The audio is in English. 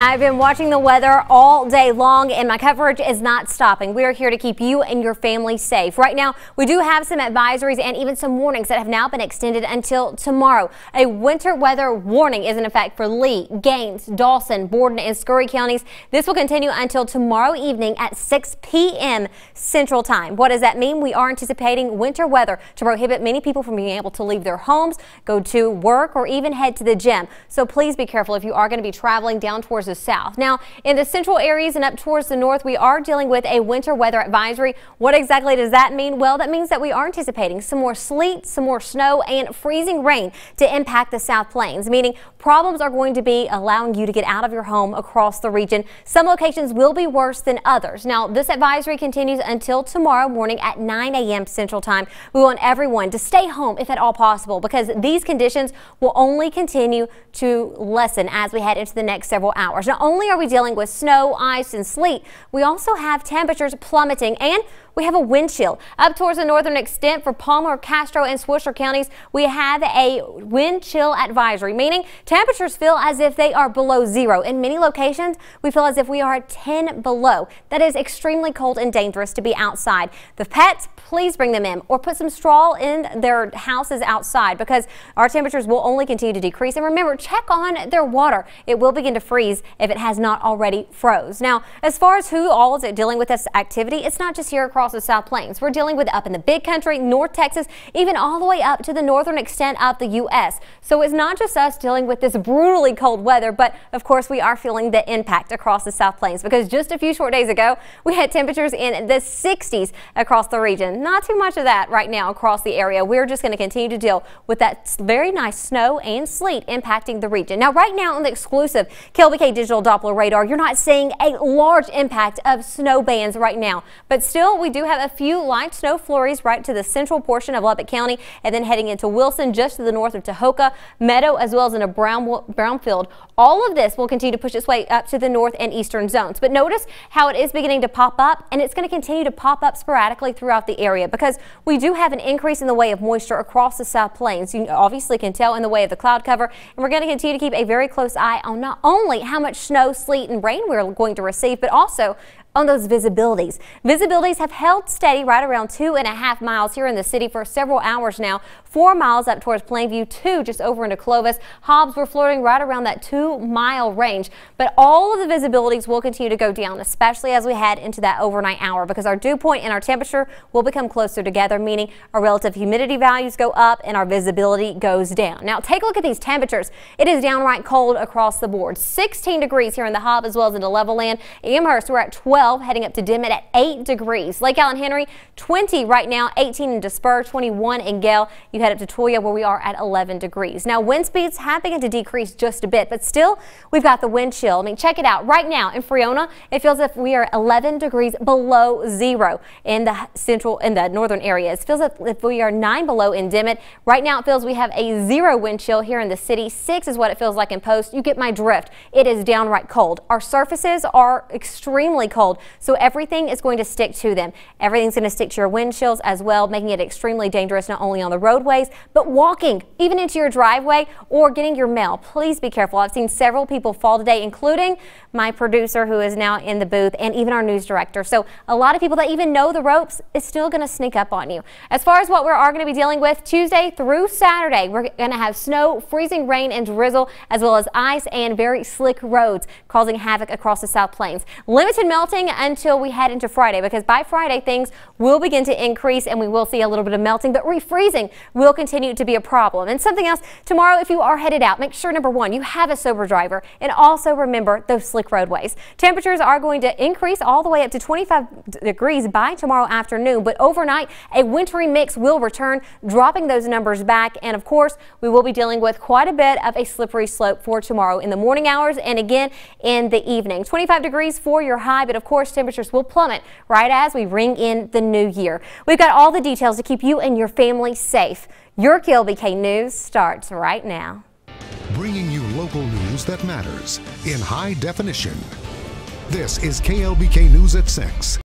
I've been watching the weather all day long and my coverage is not stopping. We are here to keep you and your family safe. Right now, we do have some advisories and even some warnings that have now been extended until tomorrow. A winter weather warning is in effect for Lee, Gaines, Dawson, Borden, and Scurry counties. This will continue until tomorrow evening at 6 p.m. Central Time. What does that mean? We are anticipating winter weather to prohibit many people from being able to leave their homes, go to work, or even head to the gym. So please be careful if you are going to be traveling down towards the south. Now, in the central areas and up towards the north, we are dealing with a winter weather advisory. What exactly does that mean? Well, that means that we are anticipating some more sleet, some more snow, and freezing rain to impact the South Plains, meaning problems are going to be allowing you to get out of your home across the region. Some locations will be worse than others. Now, this advisory continues until tomorrow morning at 9 a.m. Central Time. We want everyone to stay home if at all possible, because these conditions will only continue to lessen as we head into the next several hours. Not only are we dealing with snow, ice, and sleet, we also have temperatures plummeting and we have a wind chill. Up towards the northern extent for Palmer, Castro, and Swisher counties, we have a wind chill advisory, meaning temperatures feel as if they are below zero. In many locations, we feel as if we are 10 below. That is extremely cold and dangerous to be outside. The pets, please bring them in or put some straw in their houses outside, because our temperatures will only continue to decrease. And remember, check on their water. It will begin to freeze if it has not already froze. Now, as far as who all is dealing with this activity, it's not just here across the South Plains. We're dealing with up in the Big Country, North Texas, even all the way up to the northern extent of the U.S. So it's not just us dealing with this brutally cold weather, but of course we are feeling the impact across the South Plains, because just a few short days ago we had temperatures in the 60s across the region. Not too much of that right now across the area. We're just going to continue to deal with that very nice snow and sleet impacting the region. Now, right now on the exclusive KLBK digital Doppler radar, you're not seeing a large impact of snow bands right now, but still we do have a few light snow flurries right to the central portion of Lubbock County, and then heading into Wilson just to the north of Tahoka, Meadow, as well as into Brownfield. All of this will continue to push its way up to the north and eastern zones. But notice how it is beginning to pop up, and it's going to continue to pop up sporadically throughout the area, because we do have an increase in the way of moisture across the South Plains. You obviously can tell in the way of the cloud cover, and we're going to continue to keep a very close eye on not only how much snow, sleet, and rain we're going to receive, but also on those visibilities. Visibilities have held steady right around 2.5 miles here in the city for several hours now. 4 miles up towards Plainview, 2 just over into Clovis. Hobbs, we're floating right around that 2-mile range. But all of the visibilities will continue to go down, especially as we head into that overnight hour, because our dew point and our temperature will become closer together, meaning our relative humidity values go up and our visibility goes down. Now, take a look at these temperatures. It is downright cold across the board. 16 degrees here in the Hobb as well as into Levelland. Amherst, we're at 12. Heading up to Dimmitt at 8 degrees. Lake Allen Henry, 20 right now, 18 in Spur, 21 in Gale. You head up to Toya where we are at 11 degrees. Now, wind speeds have begun to decrease just a bit, but still we've got the wind chill. I mean, check it out. Right now in Freona, it feels as if we are 11 degrees below zero in the northern areas. It feels as if we are 9 below in Dimmitt. Right now it feels we have a 0 wind chill here in the city. 6 is what it feels like in Post. You get my drift. It is downright cold. Our surfaces are extremely cold, so everything is going to stick to them. Everything's going to stick to your wind chills as well, making it extremely dangerous not only on the roadways, but walking even into your driveway or getting your mail. Please be careful. I've seen several people fall today, including my producer who is now in the booth, and even our news director. So a lot of people that even know the ropes is still going to sneak up on you. As far as what we are going to be dealing with Tuesday through Saturday, we're going to have snow, freezing rain, and drizzle, as well as ice and very slick roads causing havoc across the South Plains. Limited melting until we head into Friday, because by Friday things will begin to increase and we will see a little bit of melting, but refreezing will continue to be a problem. And something else, tomorrow if you are headed out, make sure number one, you have a sober driver, and also remember those slick roadways. Temperatures are going to increase all the way up to 25 degrees by tomorrow afternoon, but overnight a wintry mix will return, dropping those numbers back. And of course we will be dealing with quite a bit of a slippery slope for tomorrow in the morning hours and again in the evening. 25 degrees for your high, but of course temperatures will plummet right as we ring in the new year. We've got all the details to keep you and your family safe. Your KLBK News starts right now. Bringing you local news that matters in high definition. This is KLBK News at 6.